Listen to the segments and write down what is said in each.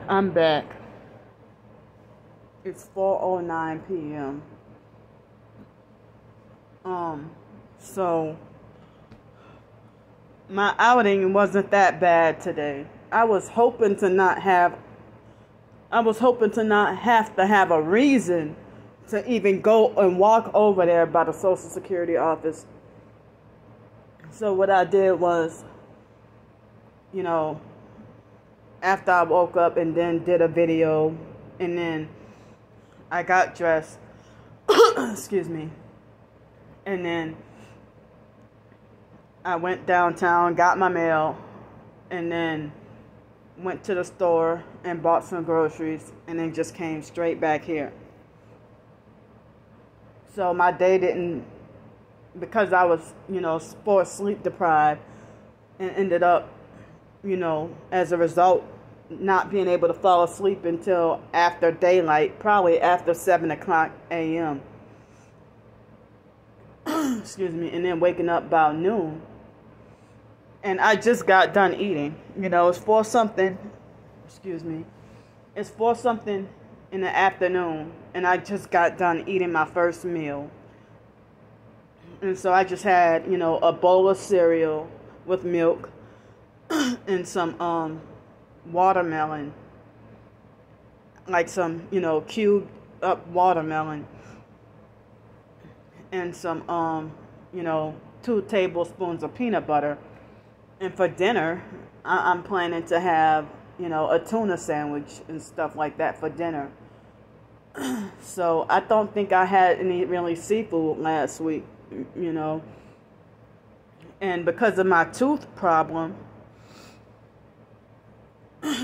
I'm back. It's 4:09 p.m. So my outing wasn't that bad today. I was hoping to not have to have a reason to even go and walk over there by the Social Security office. So what I did was, after I woke up and then did a video, and then I got dressed, excuse me, and then I went downtown, got my mail, and then went to the store and bought some groceries, and then just came straight back here. So my day didn't, because I was, sleep deprived, and ended up, as a result, not being able to fall asleep until after daylight, probably after 7 o'clock a.m. Excuse me, and then waking up about noon. And I just got done eating. It's 4 something, it's 4 something in the afternoon, and I just got done eating my first meal. And so I just had, a bowl of cereal with milk and some watermelon, like some, cubed up watermelon, and some, 2 tablespoons of peanut butter. And for dinner, I'm planning to have, a tuna sandwich and stuff like that for dinner. So I don't think I had any really seafood last week, And because of my tooth problem,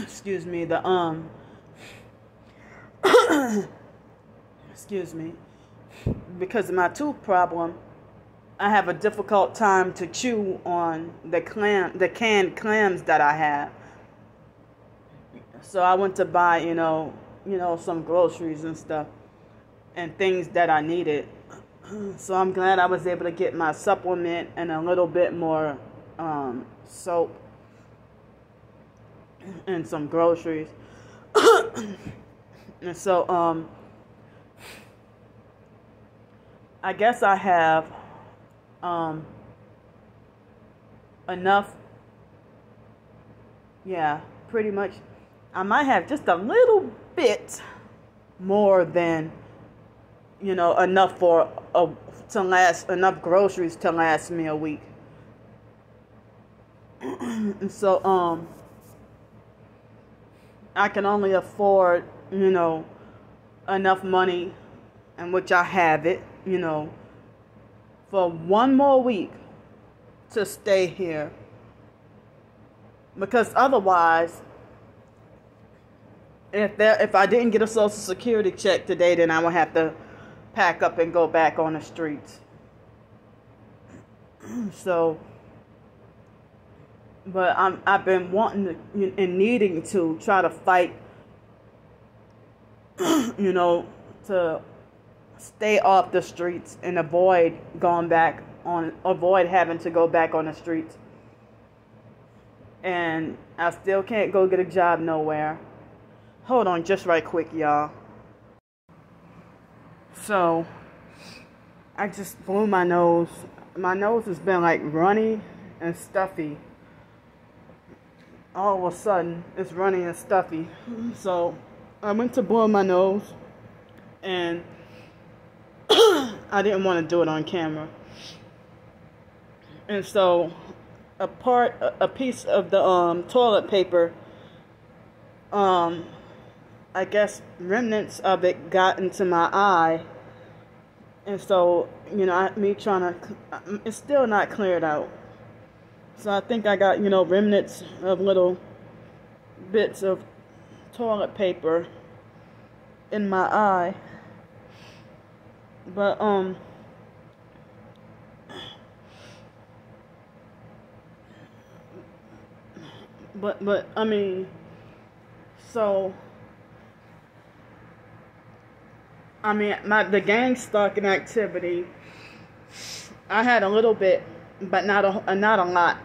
excuse me, because of my tooth problem, I have a difficult time to chew on the canned clams that I have. So I went to buy, some groceries and stuff and things that I needed. So I'm glad I was able to get my supplement and a little bit more soap and some groceries. And so I guess I have enough. Yeah, pretty much. I might have just a little bit more than, enough enough groceries to last me a week. And so I can only afford, enough money, and which I have it, for 1 more week to stay here. Because otherwise, if I didn't get a Social Security check today, then I would have to pack up and go back on the streets. So, but I've been wanting to, and needing to try to fight, to stay off the streets and avoid having to go back on the streets. And I still can't go get a job nowhere. Hold on just right quick, y'all. So, I just blew my nose. My nose has been like runny and stuffy. All of a sudden, it's runny and stuffy. So, I went to blow my nose, and I didn't want to do it on camera. And so, a piece of the toilet paper, I guess remnants of it got into my eye. And so, it's still not cleared out. So I think I got, remnants of little bits of toilet paper in my eye. But, I mean, so, the gang stalking activity, I had a little bit, but not a lot.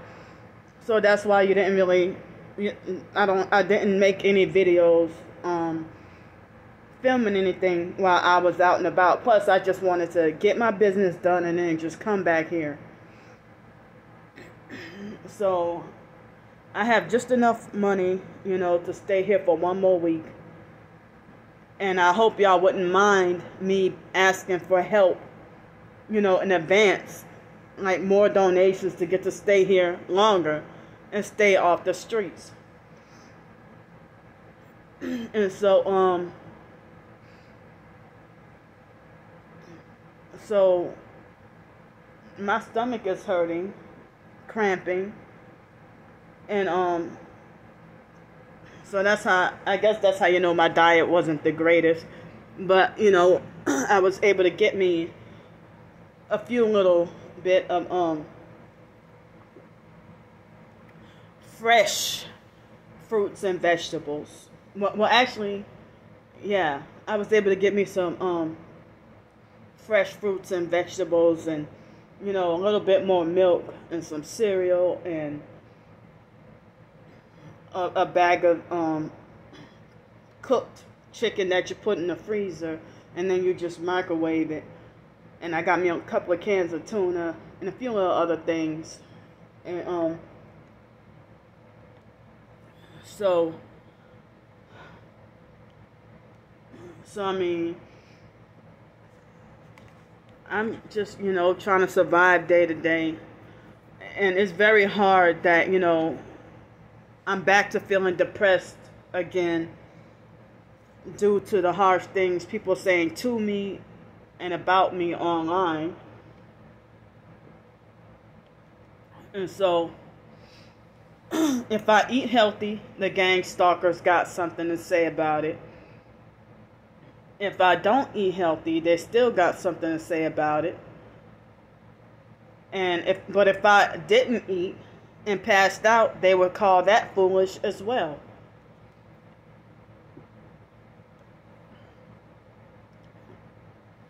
So that's why you didn't really I didn't make any videos filming anything while I was out and about. Plus, I just wanted to get my business done and then just come back here. So I have just enough money, to stay here for one more week. And I hope y'all wouldn't mind me asking for help, in advance. Like more donations to get to stay here longer and stay off the streets. And so, so my stomach is hurting, cramping, and so I guess that's how my diet wasn't the greatest, but I was able to get me a few little bit of fresh fruits and vegetables. Well, actually, yeah, I was able to get me some fresh fruits and vegetables, and a little bit more milk and some cereal and a bag of cooked chicken that you put in the freezer and then you just microwave it. And I got me a couple of cans of tuna and a few little other things. And so I mean, I'm just, trying to survive day to day. And it's very hard that, I'm back to feeling depressed again due to the harsh things people saying to me and about me online. And so, if I eat healthy, the gang stalkers got something to say about it. If I don't eat healthy, they still got something to say about it. But if I didn't eat and passed out, they would call that foolish as well.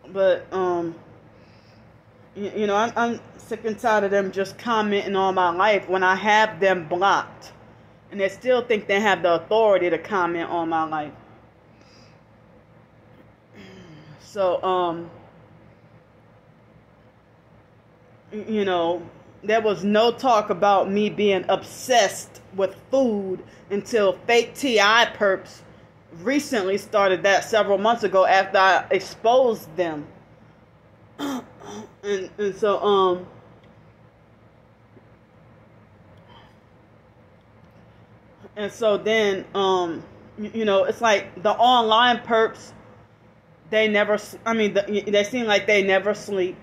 But I'm sick and tired of them just commenting on my life when I have them blocked, and they still think they have the authority to comment on my life. So there was no talk about me being obsessed with food until fake T.I. perps recently started that several months ago after I exposed them. and so then it's like the online perps, they seem like they never sleep.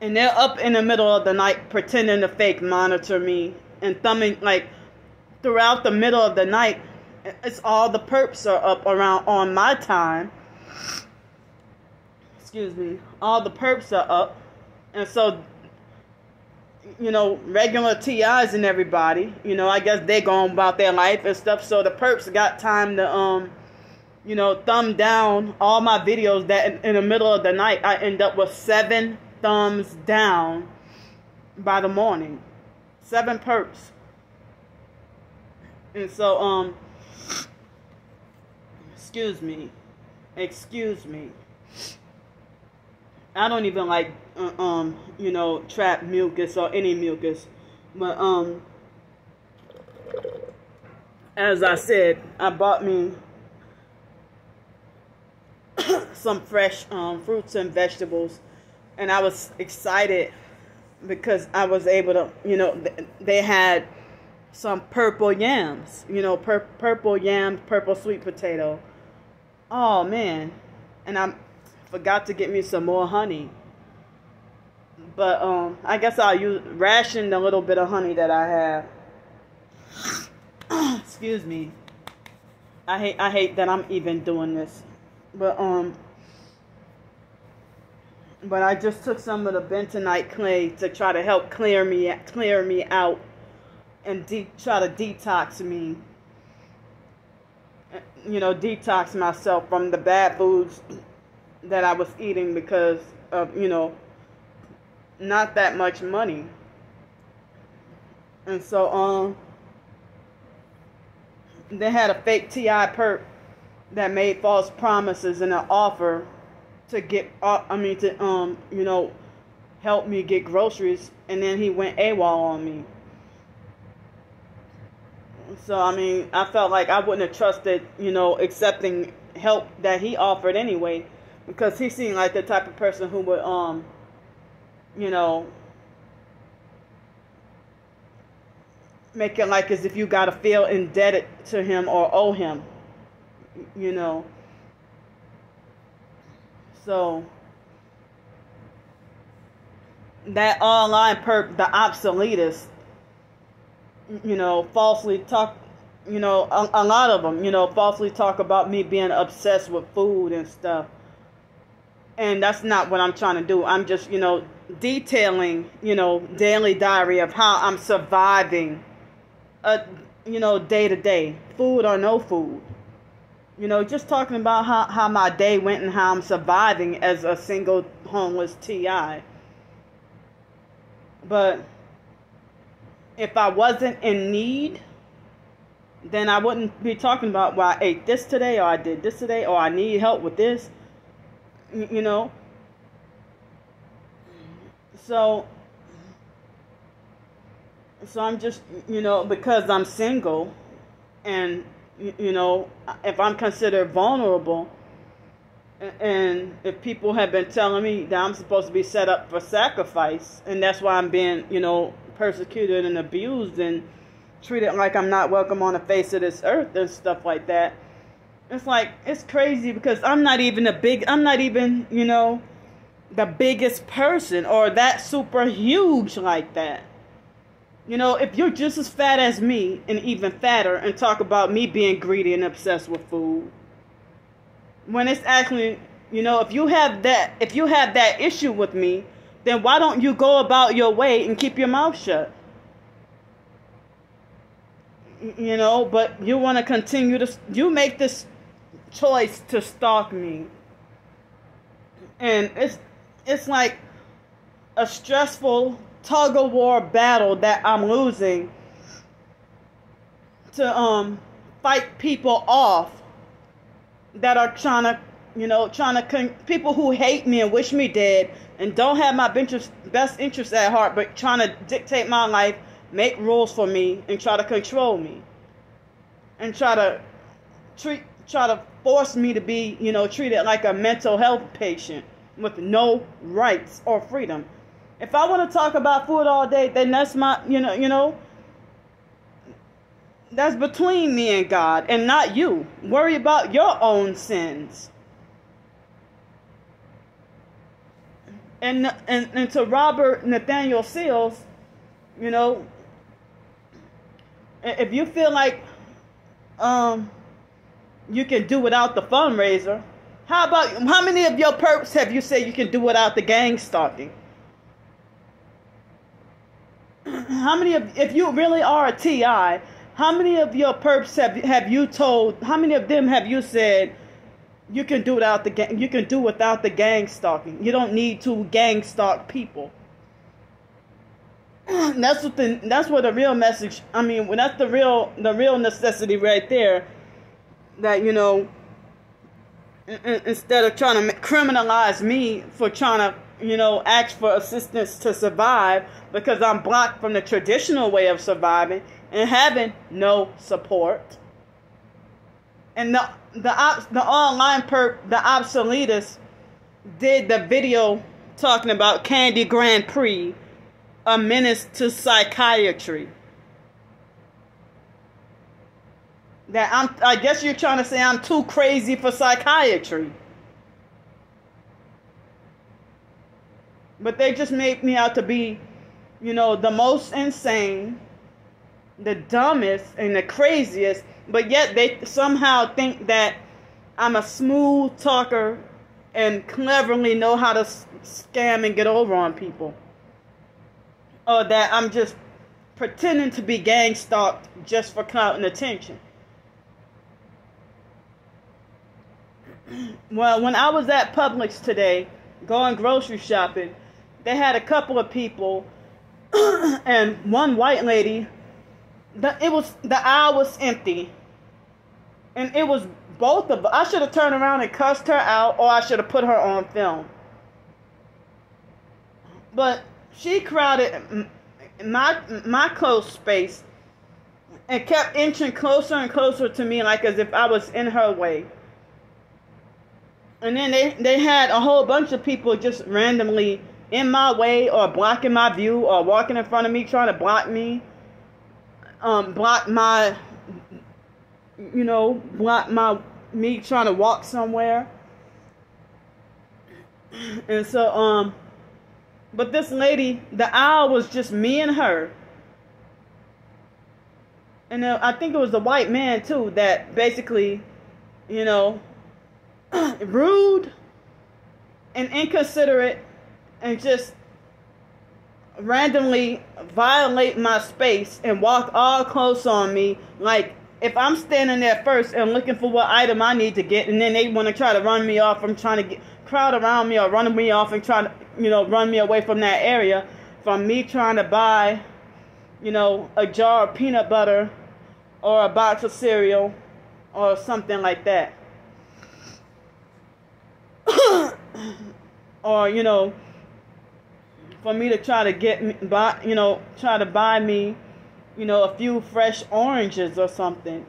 And they're up in the middle of the night pretending to fake monitor me and thumbing, like, throughout the middle of the night. It's all the perps are up around on my time. Excuse me. All the perps are up. And so, regular TIs and everybody, I guess they going about their life and stuff. So the perps got time to, thumb down all my videos that in the middle of the night, I end up with 7 thumbs down by the morning. 7 perps. And so, excuse me. I don't even like, trap mucus or any mucus. But, as I said, I bought me some fresh fruits and vegetables. And I was excited because I was able to, they had some purple yams, purple yams, purple sweet potato. Oh, man. And I forgot to get me some more honey. But I guess I'll ration the little bit of honey that I have. Excuse me. I hate that I'm even doing this. But I just took some of the bentonite clay to try to help clear me out and try to detox me. Detox myself from the bad foods that I was eating because of, not that much money. And so, they had a fake TI perp that made false promises and an offer to get, help me get groceries, and then he went AWOL on me. So, I felt like I wouldn't have trusted, accepting help that he offered anyway, because he seemed like the type of person who would, make it like as if you gotta feel indebted to him or owe him, So, that online perp, the obsoletist, falsely talk, a lot of them, falsely talk about me being obsessed with food and stuff. And that's not what I'm trying to do. I'm just, detailing, daily diary of how I'm surviving, day to day, food or no food. Just talking about how my day went and how I'm surviving as a single homeless TI. But if I wasn't in need, then I wouldn't be talking about, well, I ate this today, or I did this today, or I need help with this, So I'm just, because I'm single, and, if I'm considered vulnerable, and if people have been telling me that I'm supposed to be set up for sacrifice, and that's why I'm being, persecuted and abused and treated like I'm not welcome on the face of this earth and stuff like that. It's like, it's crazy, because I'm not even the biggest person or that super huge like that. If you're just as fat as me and even fatter and talk about me being greedy and obsessed with food, when it's actually, if you have that issue with me, then why don't you go about your way and keep your mouth shut? But you want to continue to, you make this choice to stalk me. And it's like a stressful tug-of-war battle that I'm losing to fight people off that are trying to people who hate me and wish me dead and don't have my best interests at heart, but trying to dictate my life, make rules for me, and try to control me, and try to force me to be, treated like a mental health patient with no rights or freedom. If I want to talk about food all day, then that's my, that's between me and God, and not you. Worry about your own sins. And to Robert Nathaniel Seals, if you feel like you can do without the fundraiser, how many of your perps have you said you can do without the gang stalking? How many of, if you really are a TI, how many of your perps have you told, how many of them have you said you can do without the gang stalking? You don't need to gang stalk people. That's what the real message, that's the real necessity right there. That, instead of trying to criminalize me for trying to, ask for assistance to survive, because I'm blocked from the traditional way of surviving and having no support. And the online perp, the obsoletist, did the video talking about Candy Grandpre, a menace to psychiatry. That I guess you're trying to say I'm too crazy for psychiatry. But they just made me out to be, the most insane, the dumbest, and the craziest. But yet they somehow think that I'm a smooth talker and cleverly know how to scam and get over on people. Or that I'm just pretending to be gang stalked just for clout and attention. Well, when I was at Publix today, going grocery shopping, they had a couple of people, and one white lady. The aisle was empty, And it was both of us. I should have turned around and cussed her out, or I should have put her on film. But she crowded my close space and kept inching closer and closer to me, like as if I was in her way. And then they had a whole bunch of people just randomly in my way, or blocking my view, or walking in front of me trying to block me. Block my, me trying to walk somewhere. And so, but this lady, the aisle was just me and her. And I think it was the white man too that basically, rude and inconsiderate and just randomly violate my space and walk all close on me. Like, if I'm standing there first and looking for what item I need to get, and then they want to try to run me off from trying to crowd around me or run me off and try to, run me away from that area, from me trying to buy, a jar of peanut butter or a box of cereal or something like that. Or, for me to try to try to buy me, a few fresh oranges or something.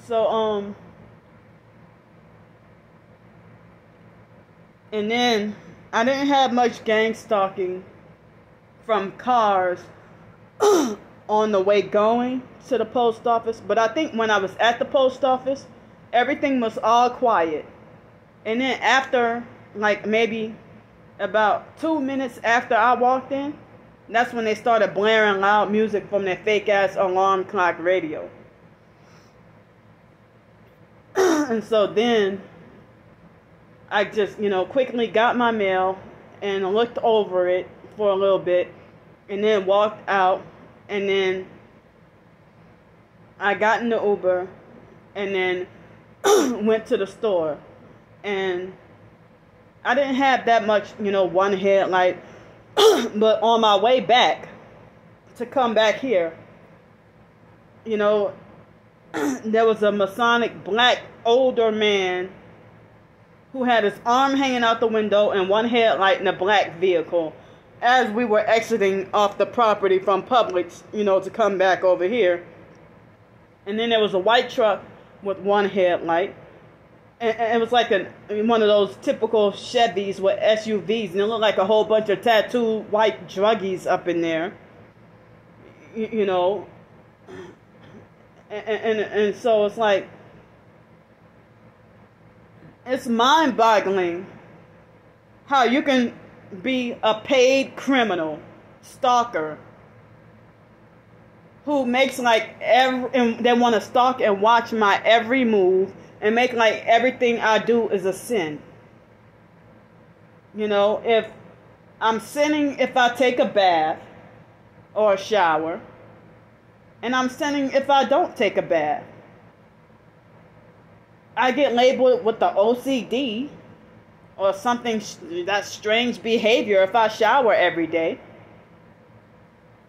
So, and then I didn't have much gang stalking from cars on the way going to the post office. But I think when I was at the post office, everything was all quiet. And then after, like maybe about 2 minutes after I walked in, that's when they started blaring loud music from their fake ass alarm clock radio. And so then I just, quickly got my mail and looked over it for a little bit and then walked out, and then I got in the Uber and then went to the store. And I didn't have that much, one headlight. But on my way back to come back here, there was a Masonic black older man who had his arm hanging out the window and one headlight in a black vehicle as we were exiting off the property from Publix, to come back over here. And then there was a white truck with one headlight. And it was like one of those typical Chevys with SUVs, and it looked like a whole bunch of tattooed white druggies up in there, And so it's like, it's mind-boggling how you can be a paid criminal, stalker, who makes and they want to stalk and watch my every move and make like everything I do is a sin. If I'm sinning if I take a bath or a shower, and I'm sinning if I don't take a bath. I get labeled with the OCD or something, that strange behavior, if I shower every day.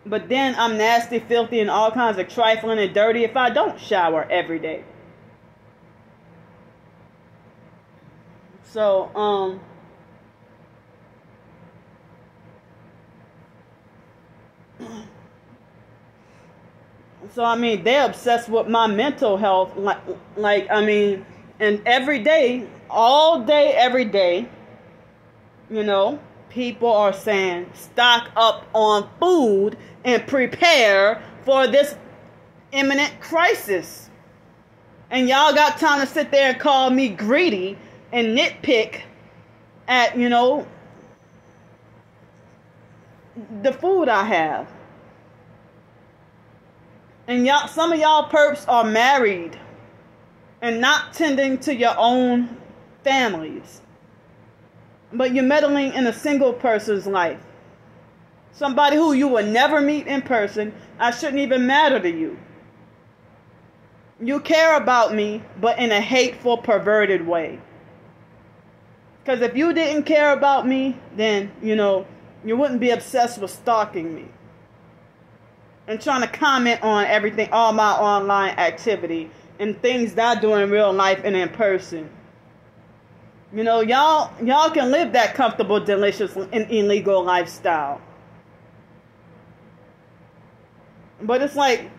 But then I'm nasty, filthy, and all kinds of trifling and dirty if I don't shower every day. So, they're obsessed with my mental health. And every day, all day, every day, people are saying, stock up on food and prepare for this imminent crisis. And y'all got time to sit there and call me greedy and nitpick at, the food I have. And some of y'all perps are married and not tending to your own families. But you're meddling in a single person's life. Somebody who you will never meet in person. I shouldn't even matter to you. You care about me, but in a hateful, perverted way. Because if you didn't care about me, then, you wouldn't be obsessed with stalking me. and trying to comment on everything, all my online activity and things that I do in real life and in person. You know, y'all can live that comfortable, delicious, and illegal lifestyle. But it's like,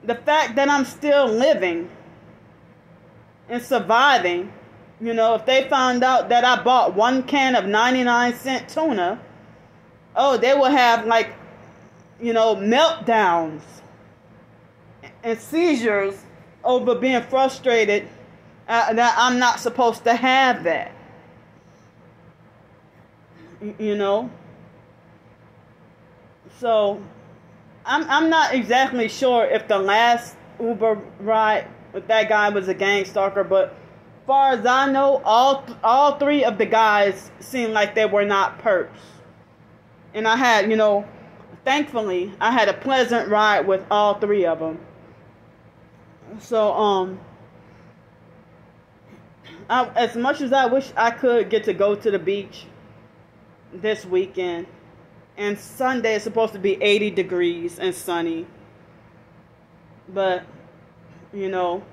the fact that I'm still living and surviving, you know, if they found out that I bought one can of 99-cent tuna, oh, they will have, like, you know, meltdowns and seizures over being frustrated that I'm not supposed to have that. You know? So I'm not exactly sure if the last Uber ride with that guy was a gang stalker, but as far as I know, all three of the guys seemed like they were not perps. And I had, you know, thankfully, I had a pleasant ride with all three of them. So, as much as I wish I could get to go to the beach this weekend, and Sunday is supposed to be 80 degrees and sunny. But, you know,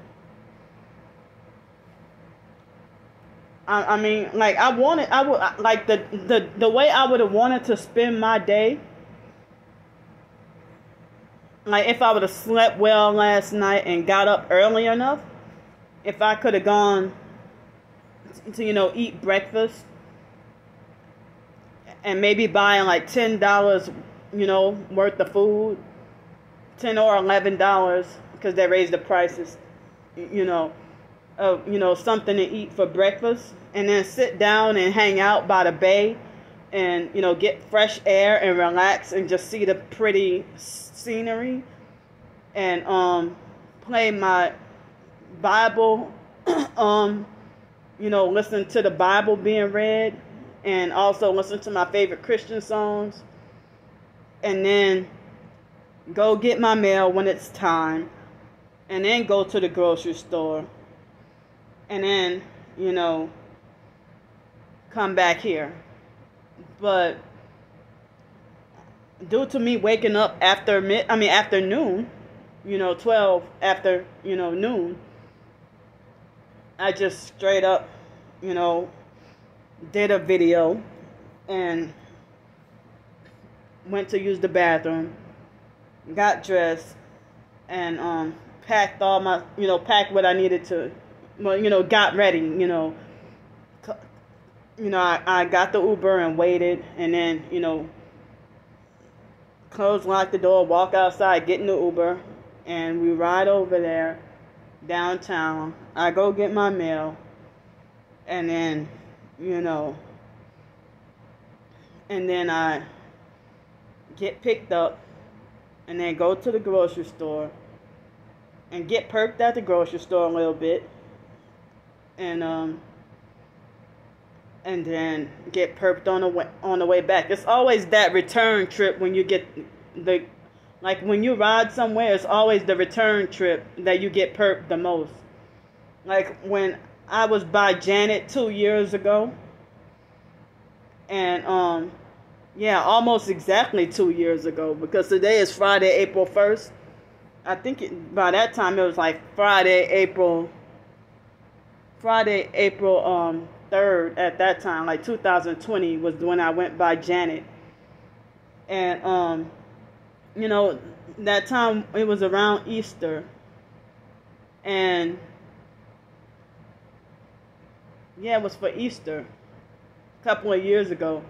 I mean, like, the way I would have wanted to spend my day, like, if I would have slept well last night and got up early enough, if I could have gone to, you know, eat breakfast, and maybe buying like $10, you know, worth of food, $10 or $11, because they raised the prices, you know, something to eat for breakfast, and then sit down and hang out by the bay, and, you know, get fresh air and relax and just see the pretty scenery, and play my Bible, you know, listen to the Bible being read. And also listen to my favorite Christian songs. And then go get my mail when it's time. And then go to the grocery store. And then, you know, come back here. But due to me waking up after noon, you know, 12 after, you know, noon, I just straight up, you know, did a video and went to use the bathroom, got dressed, and packed all my, you know, packed what I needed to, well, you know, got ready, you know, I got the Uber and waited, and then, you know, close, lock the door, walk outside, get in the Uber, and we ride over there downtown. I go get my mail, and then, you know, and then I get picked up, and then go to the grocery store, and get perked at the grocery store a little bit, and then get perked on the way back. It's always that return trip when you get like when you ride somewhere, it's always the return trip that you get perked the most. Like when I was by Janet 2 years ago, and yeah, almost exactly 2 years ago, because today is Friday, April 1st. I think by that time it was like Friday, April 3rd at that time, like 2020 was when I went by Janet. And you know, that time it was around Easter, and yeah, it was for Easter a couple of years ago.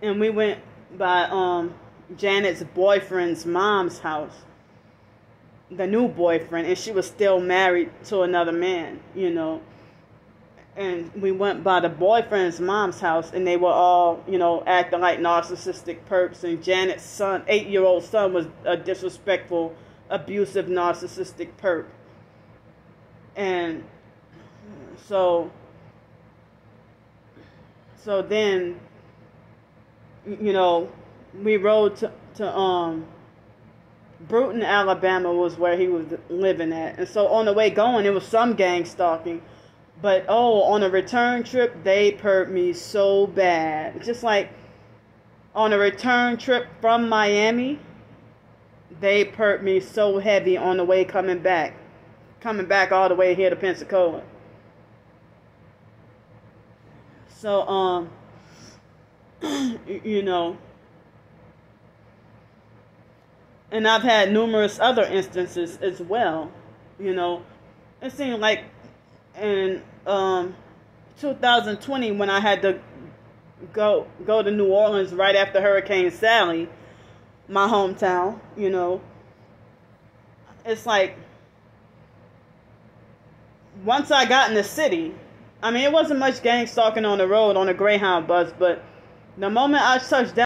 And we went by Janet's boyfriend's mom's house, the new boyfriend, and she was still married to another man, you know. And we went by the boyfriend's mom's house, and they were all, you know, acting like narcissistic perps. And Janet's son, 8-year-old son, was a disrespectful, abusive, narcissistic perp. And so then, you know, we rode to Bruton, Alabama was where he was living at. And so on the way going, it was some gang stalking. But, on a return trip, they perped me so bad. Just like, on a return trip from Miami, they perked me so heavy on the way coming back all the way here to Pensacola. So, you know, and I've had numerous other instances as well. You know, it seemed like in 2020 when I had to go to New Orleans right after Hurricane Sally, my hometown, you know, it's like once I got in the city, I mean, it wasn't much gang stalking on the road on a Greyhound bus, but the moment I touched down